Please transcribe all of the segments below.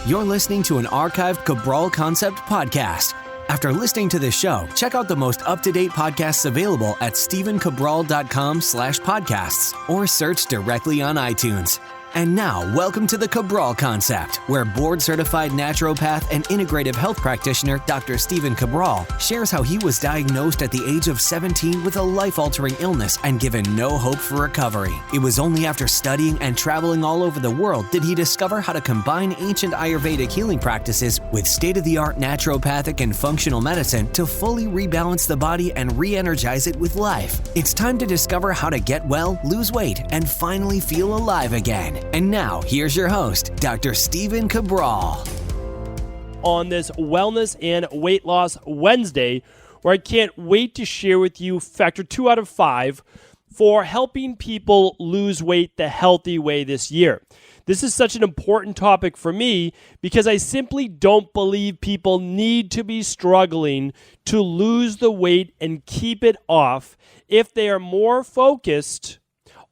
You're listening to an archived Cabral Concept podcast. After listening to this show, check out the most up-to-date podcasts available at stephencabral.com/podcasts or search directly on iTunes. And now, welcome to the Cabral Concept, where board-certified naturopath and integrative health practitioner Dr. Stephen Cabral shares how he was diagnosed at the age of 17 with a life-altering illness and given no hope for recovery. It was only after studying and traveling all over the world did he discover how to combine ancient Ayurvedic healing practices with state-of-the-art naturopathic and functional medicine to fully rebalance the body and re-energize it with life. It's time to discover how to get well, lose weight, and finally feel alive again. And now, here's your host, Dr. Stephen Cabral. On this Wellness and Weight Loss Wednesday, where I can't wait to share with you factor 2 out of 5 for helping people lose weight the healthy way this year. This is such an important topic for me because I simply don't believe people need to be struggling to lose the weight and keep it off if they are more focused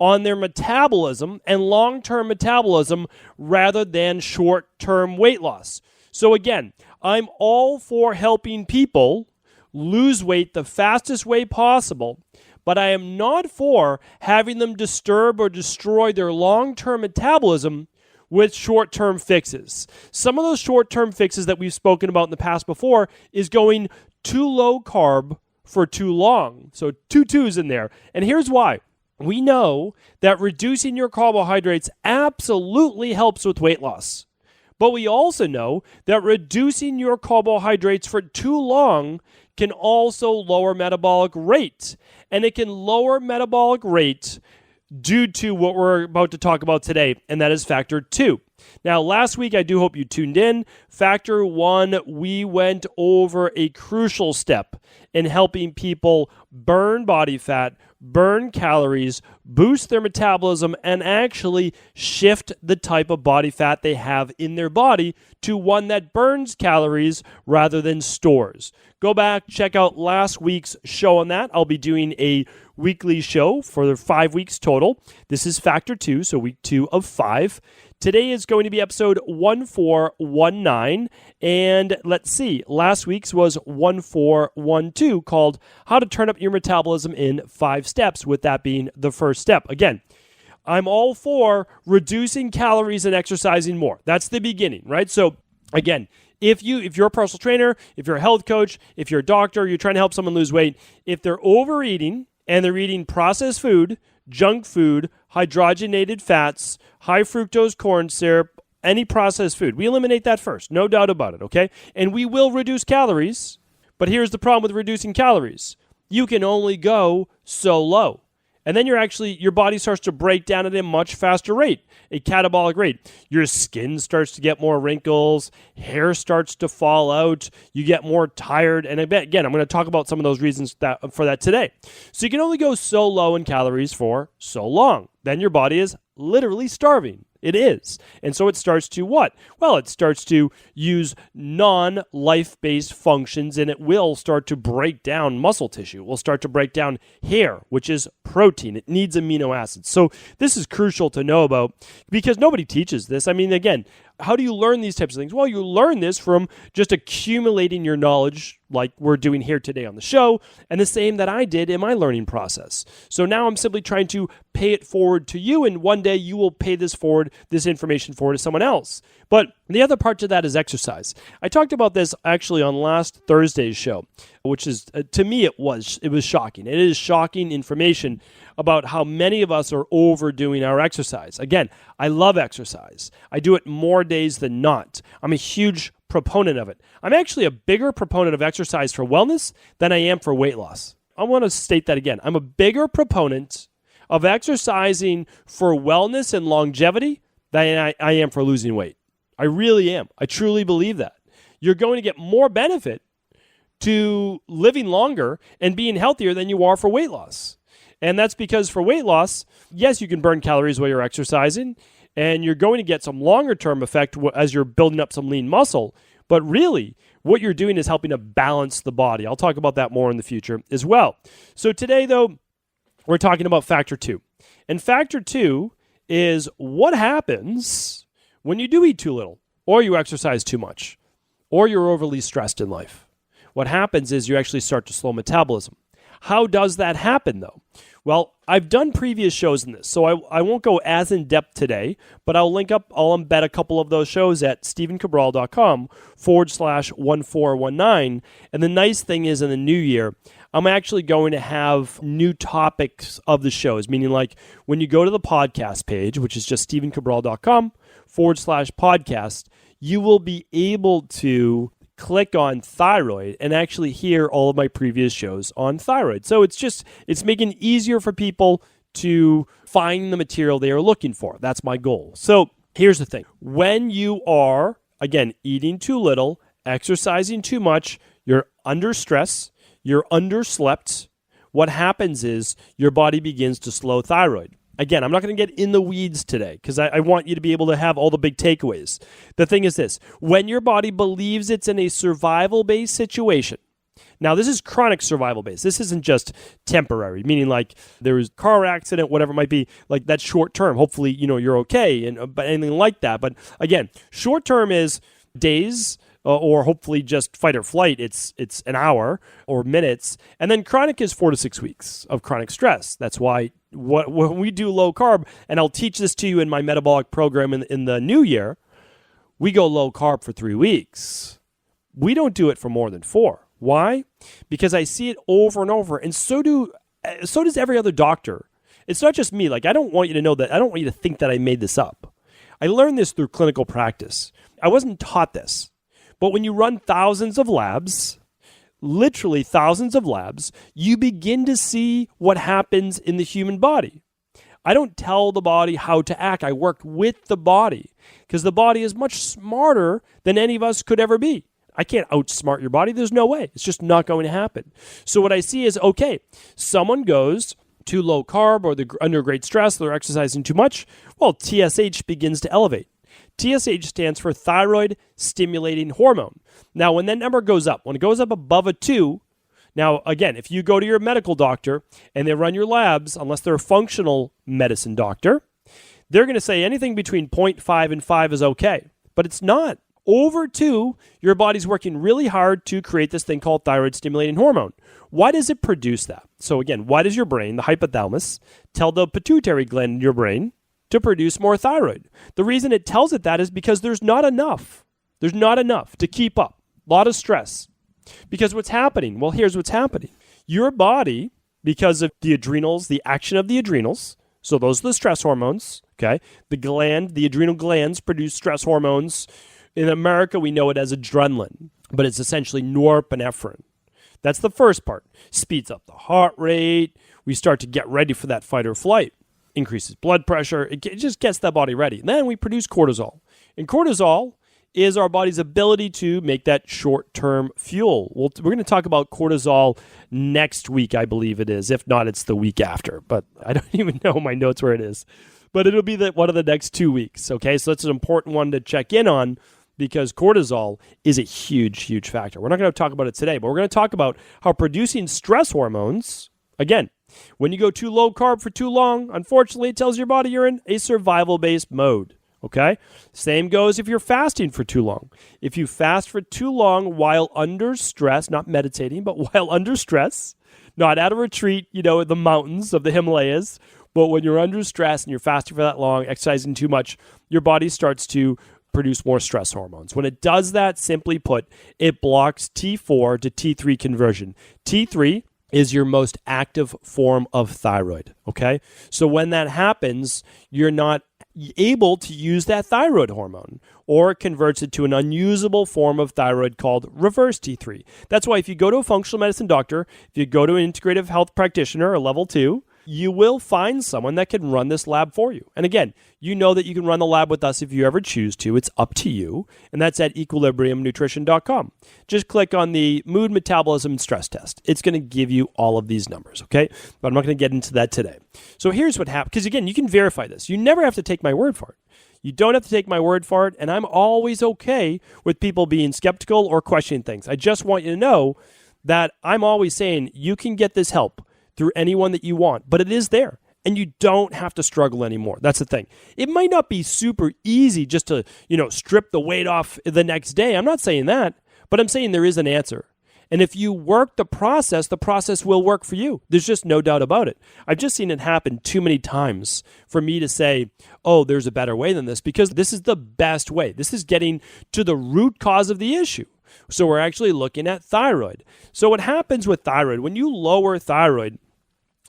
on their metabolism and long-term metabolism rather than short-term weight loss. So again, I'm all for helping people lose weight the fastest way possible, but I am not for having them disturb or destroy their long-term metabolism with short-term fixes. Some of those short-term fixes that we've spoken about in the past before is going too low carb for too long. So 2 twos in there. And here's why. We know that reducing your carbohydrates absolutely helps with weight loss. But we also know that reducing your carbohydrates for too long can also lower metabolic rate. And it can lower metabolic rate due to what we're about to talk about today, and that is factor 2. Now, last week, I do hope you tuned in. Factor 1, we went over a crucial step in helping people burn body fat, burn calories, boost their metabolism, and actually shift the type of body fat they have in their body to one that burns calories rather than stores. Go back, check out last week's show on that. I'll be doing a weekly show for the 5 weeks total. This is Factor 2, so week 2 of 5. Today is going to be episode 1419, and let's see, last week's was 1412, called How to Turn Up Your Metabolism in 5 Steps, with that being the first step. Again, I'm all for reducing calories and exercising more. That's the beginning, right? So again, if you're a personal trainer, if you're a health coach, if you're a doctor, you're trying to help someone lose weight, if they're overeating and they're eating processed food, junk food, hydrogenated fats, high fructose corn syrup, any processed food, we eliminate that first, no doubt about it, okay? And we will reduce calories, but here's the problem with reducing calories. You can only go so low. And then your body starts to break down at a much faster rate, a catabolic rate. Your skin starts to get more wrinkles, hair starts to fall out, you get more tired. And again, I'm going to talk about some of those reasons for that today. So you can only go so low in calories for so long. Then your body is literally starving. It is. And so it starts to what? Well, it starts to use non-life-based functions, and it will start to break down muscle tissue. It will start to break down hair, which is protein. It needs amino acids. So this is crucial to know about because nobody teaches this. I mean, again, how do you learn these types of things? Well, you learn this from just accumulating your knowledge like we're doing here today on the show, and the same that I did in my learning process. So now I'm simply trying to pay it forward to you, and one day you will pay this information forward to someone else. But the other part to that is exercise. I talked about this actually on last Thursday's show, which is, to me, it was shocking. It is shocking information about how many of us are overdoing our exercise. Again, I love exercise. I do it more days than not. I'm a huge proponent of it. I'm actually a bigger proponent of exercise for wellness than I am for weight loss. I want to state that again. I'm a bigger proponent of exercising for wellness and longevity than I am for losing weight. I really am. I truly believe that. You're going to get more benefit to living longer and being healthier than you are for weight loss. And that's because for weight loss, yes, you can burn calories while you're exercising, and you're going to get some longer-term effect as you're building up some lean muscle. But really, what you're doing is helping to balance the body. I'll talk about that more in the future as well. So today, though, we're talking about factor 2. And factor 2 is what happens when you do eat too little. or you exercise too much, or you're overly stressed in life. What happens is you actually start to slow metabolism. How does that happen, though? Well, I've done previous shows in this, so I won't go as in-depth today, but I'll embed a couple of those shows at stevencabral.com/1419. And the nice thing is in the new year, I'm actually going to have new topics of the shows, meaning like when you go to the podcast page, which is just stevencabral.com/podcast, you will be able to click on thyroid and actually hear all of my previous shows on thyroid. So it's making it easier for people to find the material they are looking for. That's my goal. So here's the thing. When you are, again, eating too little, exercising too much, you're under stress, you're underslept, what happens is your body begins to slow thyroid. Again, I'm not going to get in the weeds today because I want you to be able to have all the big takeaways. The thing is this. When your body believes it's in a survival-based situation, now this is chronic survival-based. This isn't just temporary, meaning like there was a car accident, whatever it might be, like that's short-term. Hopefully, you're okay, but anything like that. But again, short-term is days, or hopefully just fight or flight, it's an hour or minutes. And then chronic is 4 to 6 weeks of chronic stress. That's why when we do low carb, and I'll teach this to you in my metabolic program in the new year, we go low carb for 3 weeks. We don't do it for more than 4. Why? Because I see it over and over, and so does every other doctor. It's not just me. Like, I don't want you to know that. I don't want you to think that I made this up. I learned this through clinical practice. I wasn't taught this. But when you run thousands of labs, literally thousands of labs, you begin to see what happens in the human body. I don't tell the body how to act. I work with the body because the body is much smarter than any of us could ever be. I can't outsmart your body. There's no way. It's just not going to happen. So what I see is, okay, someone goes too low carb or they're under great stress, they're exercising too much. Well, TSH begins to elevate. TSH stands for thyroid stimulating hormone. Now, when that number goes up, when it goes up above a 2, now, again, if you go to your medical doctor and they run your labs, unless they're a functional medicine doctor, they're going to say anything between 0.5 and 5 is okay. But it's not. Over 2, your body's working really hard to create this thing called thyroid stimulating hormone. Why does it produce that? So again, why does your brain, the hypothalamus, tell the pituitary gland in your brain to produce more thyroid? The reason it tells it that is because there's not enough. There's not enough to keep up. A lot of stress. Because what's happening? Well, here's what's happening. Your body, because of the adrenals, the action of the adrenals, so those are the stress hormones, okay? The adrenal glands produce stress hormones. In America, we know it as adrenaline, but it's essentially norepinephrine. That's the first part. Speeds up the heart rate. We start to get ready for that fight or flight. Increases blood pressure. It just gets that body ready. And then we produce cortisol. And cortisol is our body's ability to make that short-term fuel. We're going to talk about cortisol next week, I believe it is. If not, it's the week after. But I don't even know my notes where it is. But it'll be one of the next 2 weeks. Okay, so that's an important one to check in on because cortisol is a huge, huge factor. We're not going to talk about it today, but we're going to talk about how producing stress hormones, again, when you go too low carb for too long, unfortunately, it tells your body you're in a survival-based mode. Okay? Same goes if you're fasting for too long. If you fast for too long while under stress, not meditating, but while under stress, not at a retreat, in the mountains of the Himalayas, but when you're under stress and you're fasting for that long, exercising too much, your body starts to produce more stress hormones. When it does that, simply put, it blocks T4 to T3 conversion. T3 is your most active form of thyroid, okay? So when that happens, you're not able to use that thyroid hormone, or it converts it to an unusable form of thyroid called reverse T3. That's why if you go to a functional medicine doctor, if you go to an integrative health practitioner, a level 2, you will find someone that can run this lab for you. And again, you know that you can run the lab with us if you ever choose to. It's up to you. And that's at equilibriumnutrition.com. Just click on the mood, metabolism, and stress test. It's going to give you all of these numbers, okay? But I'm not going to get into that today. So here's what happened. Because again, you can verify this. You never have to take my word for it. You don't have to take my word for it. And I'm always okay with people being skeptical or questioning things. I just want you to know that I'm always saying you can get this help through anyone that you want, but it is there. And you don't have to struggle anymore. That's the thing. It might not be super easy just to, strip the weight off the next day. I'm not saying that, but I'm saying there is an answer. And if you work the process will work for you. There's just no doubt about it. I've just seen it happen too many times for me to say, oh, there's a better way than this, because this is the best way. This is getting to the root cause of the issue. So we're actually looking at thyroid. So what happens with thyroid, when you lower thyroid,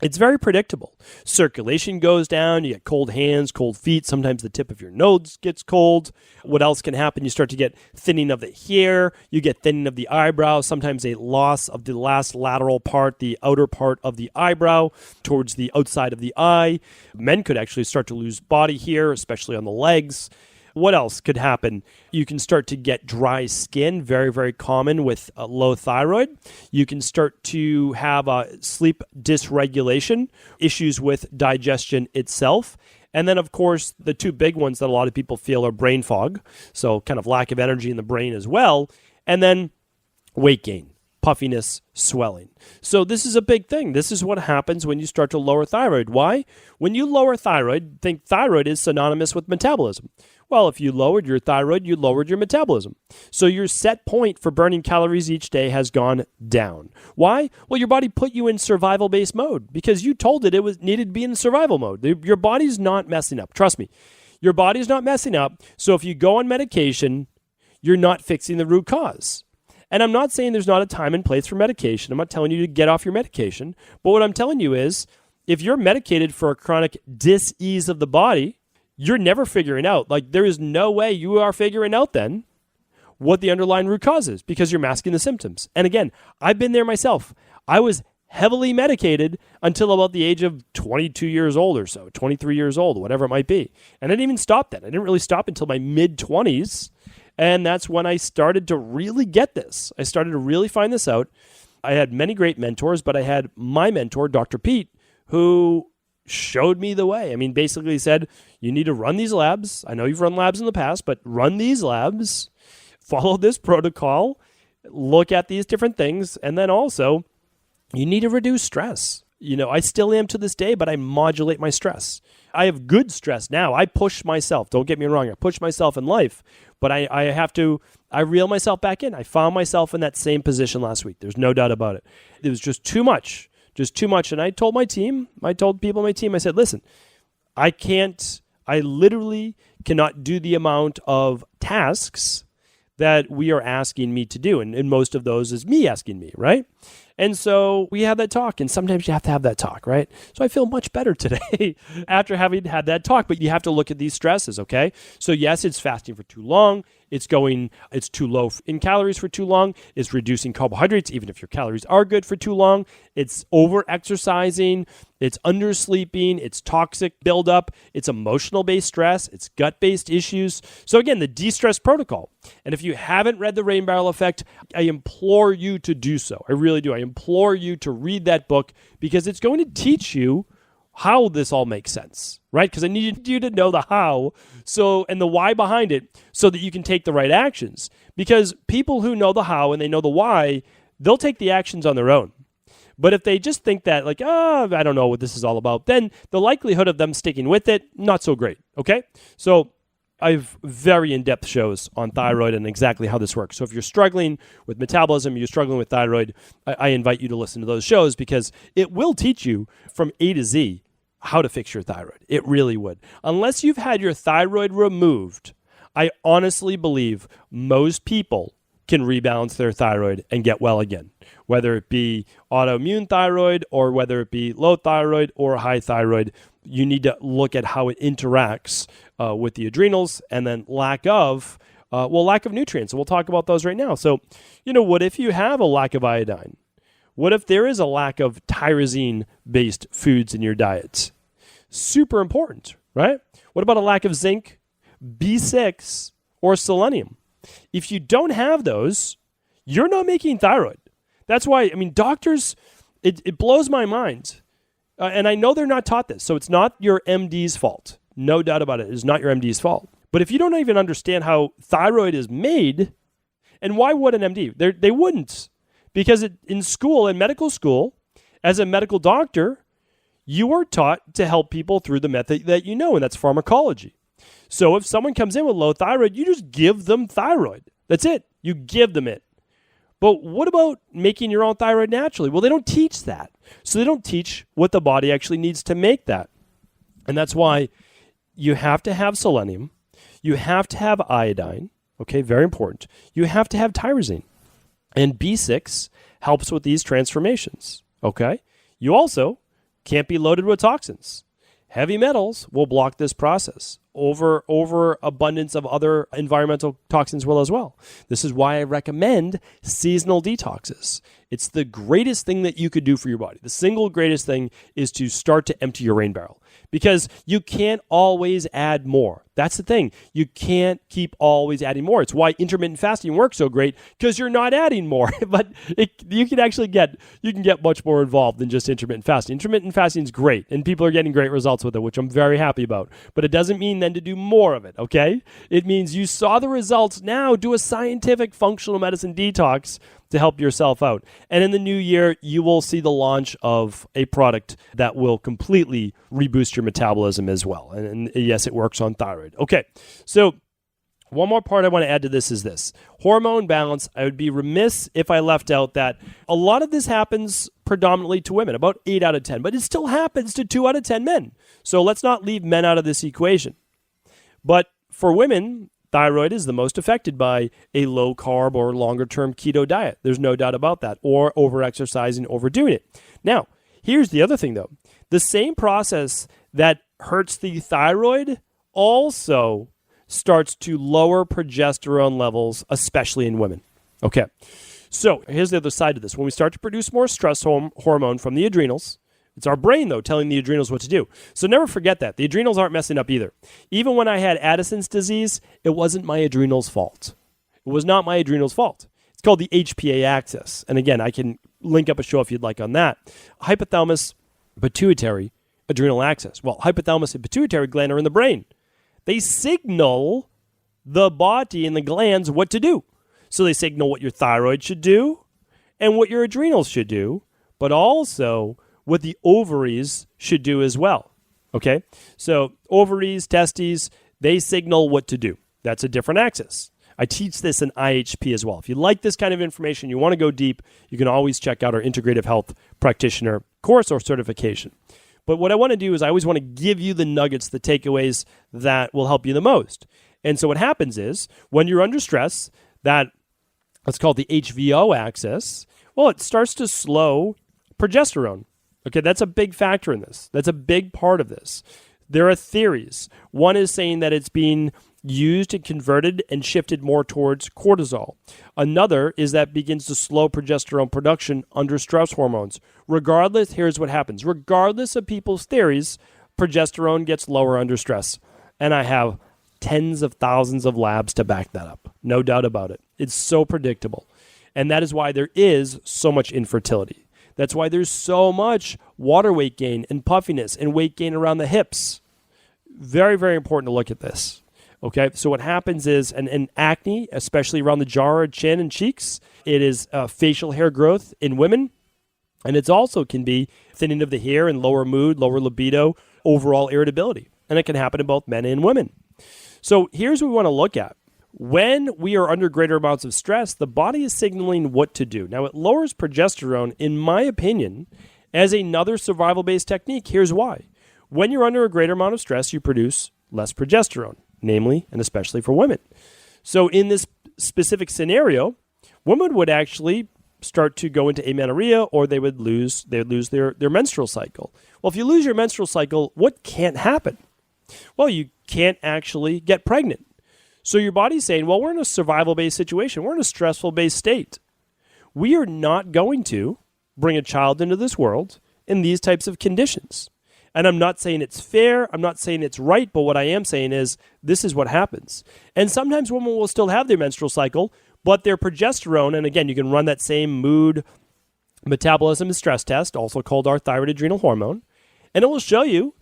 it's very predictable. Circulation goes down, you get cold hands, cold feet, sometimes the tip of your nose gets cold. What else can happen? You start to get thinning of the hair, you get thinning of the eyebrow, sometimes a loss of the last lateral part, the outer part of the eyebrow towards the outside of the eye. Men could actually start to lose body hair, especially on the legs. What else could happen? You can start to get dry skin, very, very common with low thyroid. You can start to have sleep dysregulation, issues with digestion itself. And then, of course, the two big ones that a lot of people feel are brain fog, so kind of lack of energy in the brain as well. And then weight gain, puffiness, swelling. So this is a big thing. This is what happens when you start to lower thyroid. Why? When you lower thyroid, think thyroid is synonymous with metabolism. Well, if you lowered your thyroid, you lowered your metabolism. So your set point for burning calories each day has gone down. Why? Well, your body put you in survival-based mode because you told it needed to be in survival mode. Your body's not messing up. Trust me. Your body's not messing up. So if you go on medication, you're not fixing the root cause. And I'm not saying there's not a time and place for medication. I'm not telling you to get off your medication. But what I'm telling you is, if you're medicated for a chronic dis-ease of the body, you're never figuring out. Like, there is no way you are figuring out then what the underlying root cause is, because you're masking the symptoms. And again, I've been there myself. I was heavily medicated until about the age of 22 years old or so, 23 years old, whatever it might be. And I didn't even stop then. I didn't really stop until my mid-20s. And that's when I started to really get this. I started to really find this out. I had many great mentors, but I had my mentor, Dr. Pete, who showed me the way. I mean, basically said, you need to run these labs. I know you've run labs in the past, but run these labs, follow this protocol, look at these different things, and then also you need to reduce stress. I still am to this day, but I modulate my stress. I have good stress now. I push myself. Don't get me wrong. I push myself in life, but I reel myself back in. I found myself in that same position last week. There's no doubt about it. It was just too much. And I told people on my team, I said, listen, I literally cannot do the amount of tasks that we are asking me to do. And most of those is me asking me, right? And so we had that talk, and sometimes you have to have that talk, right? So I feel much better today after having had that talk, but you have to look at these stresses, okay? So yes, it's fasting for too long. It's too low in calories for too long. It's reducing carbohydrates, even if your calories are good, for too long. It's over-exercising. It's undersleeping. It's toxic buildup. It's emotional-based stress. It's gut-based issues. So again, the de-stress protocol. And if you haven't read The Rain Barrel Effect, I implore you to do so. I really do. I implore you to read that book, because it's going to teach you how this all makes sense, right? Because I need you to know the how and the why behind it, so that you can take the right actions. Because people who know the how and they know the why, they'll take the actions on their own. But if they just think that, like, I don't know what this is all about, then the likelihood of them sticking with it, not so great, okay? So I have very in-depth shows on thyroid and exactly how this works. So if you're struggling with metabolism, you're struggling with thyroid, I invite you to listen to those shows, because it will teach you from A to Z how to fix your thyroid. It really would. Unless you've had your thyroid removed, I honestly believe most people can rebalance their thyroid and get well again, whether it be autoimmune thyroid or whether it be low thyroid or high thyroid. You need to look at how it interacts with the adrenals, and then lack of nutrients. And we'll talk about those right now. So, what if you have a lack of iodine? What if there is a lack of tyrosine-based foods in your diet? Super important, right? What about a lack of zinc, B6, or selenium? If you don't have those, you're not making thyroid. That's why, doctors, it blows my mind. And I know they're not taught this, so it's not your MD's fault. No doubt about it. It's not your MD's fault. But if you don't even understand how thyroid is made, and why would an MD? They wouldn't. Because in medical school, as a medical doctor, You are taught to help people through the method that you know, and that's pharmacology. So if someone comes in with low thyroid, you just give them thyroid. That's it. You give them it. But what about making your own thyroid naturally? Well, they don't teach that. So they don't teach what the body actually needs to make that. And that's why you have to have selenium. You have to have iodine. Okay, very important. You have to have tyrosine. And B6 helps with these transformations. Okay? You also can't be loaded with toxins. Heavy metals will block this process. Overabundance of other environmental toxins will as well. This is why I recommend seasonal detoxes. It's the greatest thing that you could do for your body. The single greatest thing is to start to empty your rain barrel, because you can't always add more. That's the thing. You can't keep always adding more. It's why intermittent fasting works so great, because you're not adding more. But you can get much more involved than just intermittent fasting. Intermittent fasting is great, and people are getting great results with it, which I'm very happy about. But it doesn't mean then to do more of it, okay? It means you saw the results. Now do a scientific functional medicine detox to help yourself out. And in the new year, you will see the launch of a product that will completely reboost your metabolism as well. And yes, it works on thyroid. Okay, so one more part I want to add to this is this. Hormone balance, I would be remiss if I left out that a lot of this happens predominantly to women, about 8 out of 10, but it still happens to 2 out of 10 men. So let's not leave men out of this equation. But for women, thyroid is the most affected by a low-carb or longer-term keto diet. There's no doubt about that, or over-exercising, overdoing it. Now, here's the other thing, though. The same process that hurts the thyroid also starts to lower progesterone levels, especially in women. Okay, so here's the other side of this. When we start to produce more stress hormone from the adrenals, it's our brain, though, telling the adrenals what to do. So never forget that. The adrenals aren't messing up either. Even when I had Addison's disease, it wasn't my adrenals' fault. It was not my adrenals' fault. It's called the HPA axis. And again, I can link up a show if you'd like on that. Hypothalamus, pituitary, adrenal axis. Well, hypothalamus and pituitary gland are in the brain. They signal the body and the glands what to do. So they signal what your thyroid should do and what your adrenals should do, but also what the ovaries should do as well. Okay? So ovaries, testes, they signal what to do. That's a different axis. I teach this in IHP as well. If you like this kind of information, you want to go deep, you can always check out our integrative health practitioner course or certification. But what I want to do is I always want to give you the nuggets, the takeaways that will help you the most. And so what happens is when you're under stress, that let's call it the HVO axis, well, it starts to slow progesterone. Okay, that's a big factor in this. That's a big part of this. There are theories. One is saying that it's being used and converted and shifted more towards cortisol. Another is that begins to slow progesterone production under stress hormones. Regardless, here's what happens. Regardless of people's theories, progesterone gets lower under stress. And I have tens of thousands of labs to back that up. No doubt about it. It's so predictable. And that is why there is so much infertility. That's why there's so much water weight gain and puffiness and weight gain around the hips. Very, very important to look at this. Okay, so what happens is, and acne, especially around the jaw, chin, and cheeks, it is facial hair growth in women, and it also can be thinning of the hair and lower mood, lower libido, overall irritability. And it can happen in both men and women. So here's what we want to look at. When we are under greater amounts of stress, the body is signaling what to do. Now, it lowers progesterone, in my opinion, as another survival-based technique. Here's why. When you're under a greater amount of stress, you produce less progesterone, namely and especially for women. So in this specific scenario, women would actually start to go into amenorrhea, or they would lose their menstrual cycle. Well, if you lose your menstrual cycle, what can't happen? Well, you can't actually get pregnant. So your body's saying, well, we're in a survival-based situation. We're in a stressful-based state. We are not going to bring a child into this world in these types of conditions. And I'm not saying it's fair. I'm not saying it's right. But what I am saying is this is what happens. And sometimes women will still have their menstrual cycle, but their progesterone, and again, you can run that same mood, metabolism, and stress test, also called our thyroid adrenal hormone, and it will show you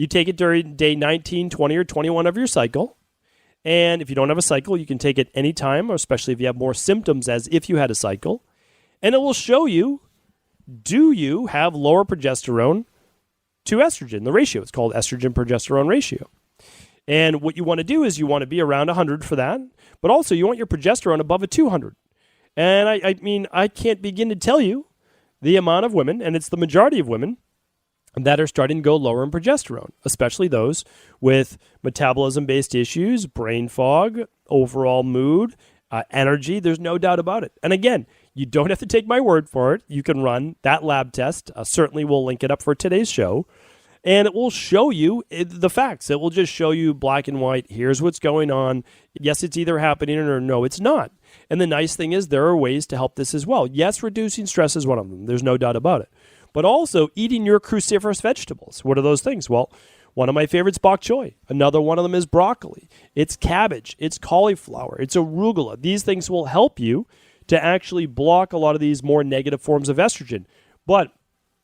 take it during day 19, 20, or 21 of your cycle. And if you don't have a cycle, you can take it anytime, or especially if you have more symptoms as if you had a cycle. And it will show you, do you have lower progesterone to estrogen, the ratio. It's called estrogen-progesterone ratio. And what you want to do is you want to be around 100 for that, but also you want your progesterone above a 200. And I mean, I can't begin to tell you the amount of women, and it's the majority of women, that are starting to go lower in progesterone, especially those with metabolism-based issues, brain fog, overall mood, energy. There's no doubt about it. And again, you don't have to take my word for it. You can run that lab test. Certainly we'll link it up for today's show. And it will show you the facts. It will just show you black and white. Here's what's going on. Yes, it's either happening or no, it's not. And the nice thing is there are ways to help this as well. Yes, reducing stress is one of them. There's no doubt about it. But also eating your cruciferous vegetables. What are those things? Well, one of my favorites is bok choy. Another one of them is broccoli. It's cabbage. It's cauliflower. It's arugula. These things will help you to actually block a lot of these more negative forms of estrogen. But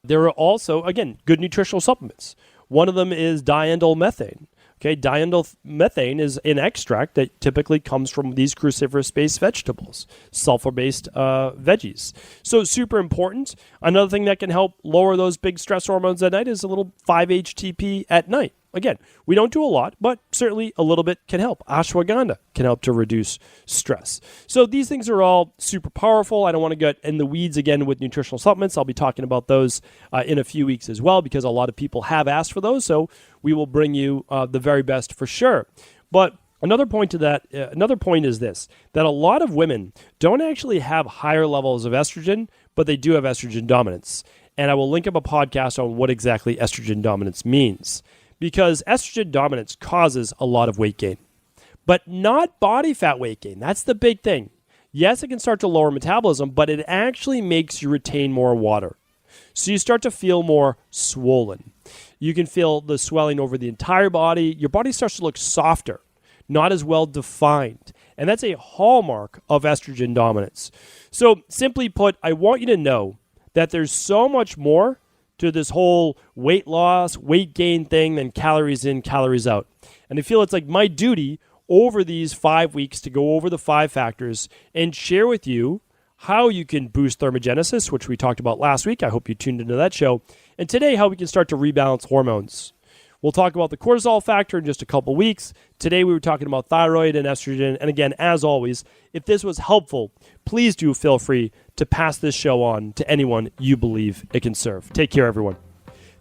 there are also, again, good nutritional supplements. One of them is diindolylmethane. Okay, diindolylmethane is an extract that typically comes from these cruciferous-based vegetables, sulfur-based veggies. So super important. Another thing that can help lower those big stress hormones at night is a little 5-HTP at night. Again, we don't do a lot, but certainly a little bit can help. Ashwagandha can help to reduce stress. So these things are all super powerful. I don't want to get in the weeds again with nutritional supplements. I'll be talking about those in a few weeks as well because a lot of people have asked for those. So we will bring you the very best for sure. But another point is this, that a lot of women don't actually have higher levels of estrogen, but they do have estrogen dominance. And I will link up a podcast on what exactly estrogen dominance means. Because estrogen dominance causes a lot of weight gain, but not body fat weight gain. That's the big thing. Yes, it can start to lower metabolism, but it actually makes you retain more water. So you start to feel more swollen. You can feel the swelling over the entire body. Your body starts to look softer, not as well defined. And that's a hallmark of estrogen dominance. So simply put, I want you to know that there's so much more to this whole weight loss, weight gain thing than calories in, calories out. And I feel it's like my duty over these 5 weeks to go over the 5 factors and share with you how you can boost thermogenesis, which we talked about last week. I hope you tuned into that show. And today, how we can start to rebalance hormones. We'll talk about the cortisol factor in just a couple weeks. Today, we were talking about thyroid and estrogen. And again, as always, if this was helpful, please do feel free to pass this show on to anyone you believe it can serve. Take care, everyone.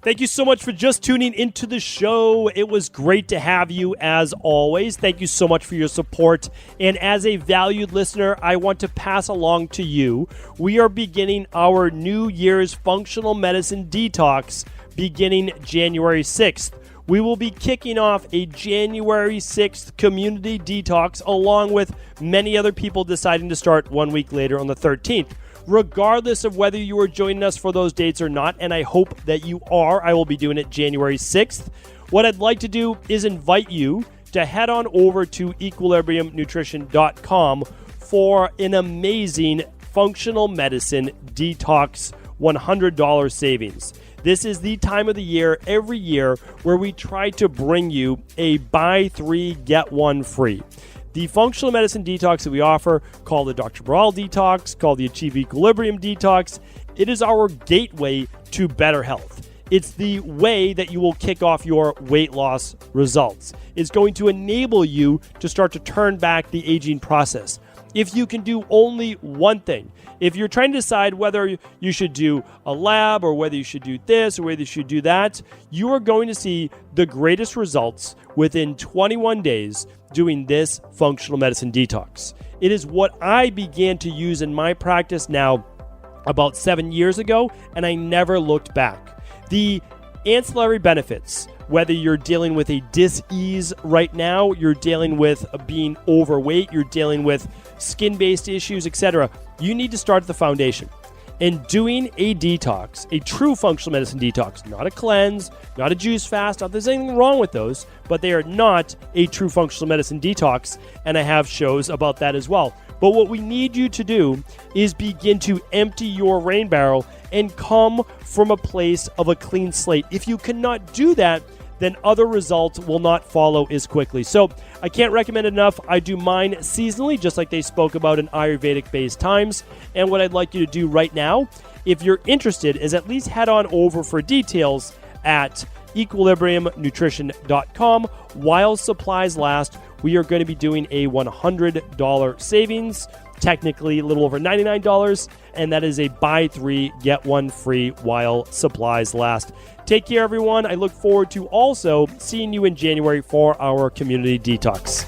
Thank you so much for just tuning into the show. It was great to have you as always. Thank you so much for your support. And as a valued listener, I want to pass along to you, we are beginning our New Year's Functional Medicine Detox beginning January 6th. We will be kicking off a January 6th community detox along with many other people deciding to start 1 week later on the 13th. Regardless of whether you are joining us for those dates or not, and I hope that you are, I will be doing it January 6th. What I'd like to do is invite you to head on over to equilibriumnutrition.com for an amazing functional medicine detox $100 savings. This is the time of the year, every year, where we try to bring you a buy 3, get 1 free. The functional medicine detox that we offer, called the Dr. Cabral detox, called the Achieve Equilibrium detox, it is our gateway to better health. It's the way that you will kick off your weight loss results. It's going to enable you to start to turn back the aging process. If you can do only one thing, if you're trying to decide whether you should do a lab or whether you should do this or whether you should do that, you are going to see the greatest results within 21 days doing this functional medicine detox. It is what I began to use in my practice now about 7 years ago, and I never looked back. The ancillary benefits, whether you're dealing with a dis-ease right now, you're dealing with being overweight, you're dealing with skin-based issues, etc., you need to start at the foundation. And doing a detox, a true functional medicine detox, not a cleanse, not a juice fast, not that there's anything wrong with those, but they are not a true functional medicine detox, and I have shows about that as well. But what we need you to do is begin to empty your rain barrel and come from a place of a clean slate. If you cannot do that, then other results will not follow as quickly. So I can't recommend enough. I do mine seasonally, just like they spoke about in Ayurvedic-based times. And what I'd like you to do right now, if you're interested, is at least head on over for details at equilibriumnutrition.com. While supplies last, we are going to be doing a $100 savings, technically a little over $99, and that is a buy 3, get 1 free while supplies last. Take care, everyone. I look forward to also seeing you in January for our community detox.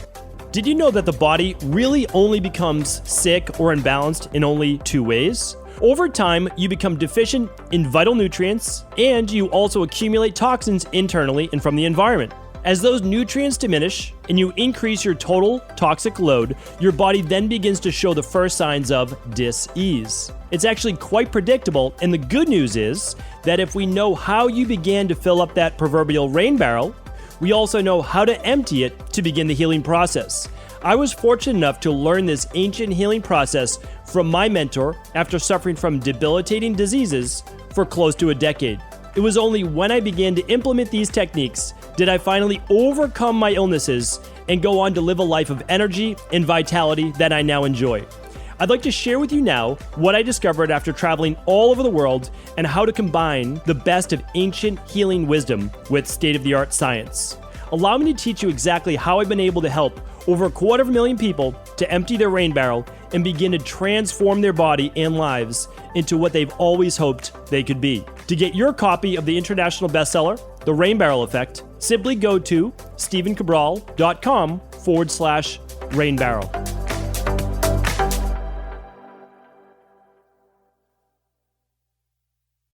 Did you know that the body really only becomes sick or imbalanced in only 2 ways? Over time, you become deficient in vital nutrients, and you also accumulate toxins internally and from the environment. As those nutrients diminish and you increase your total toxic load, your body then begins to show the first signs of dis-ease. It's actually quite predictable, and the good news is that if we know how you began to fill up that proverbial rain barrel, we also know how to empty it to begin the healing process. I was fortunate enough to learn this ancient healing process from my mentor after suffering from debilitating diseases for close to a decade. It was only when I began to implement these techniques did I finally overcome my illnesses and go on to live a life of energy and vitality that I now enjoy. I'd like to share with you now what I discovered after traveling all over the world and how to combine the best of ancient healing wisdom with state-of-the-art science. Allow me to teach you exactly how I've been able to help over 250,000 people to empty their rain barrel and begin to transform their body and lives into what they've always hoped they could be. To get your copy of the international bestseller, The Rain Barrel Effect, simply go to stephencabral.com/rainbarrel.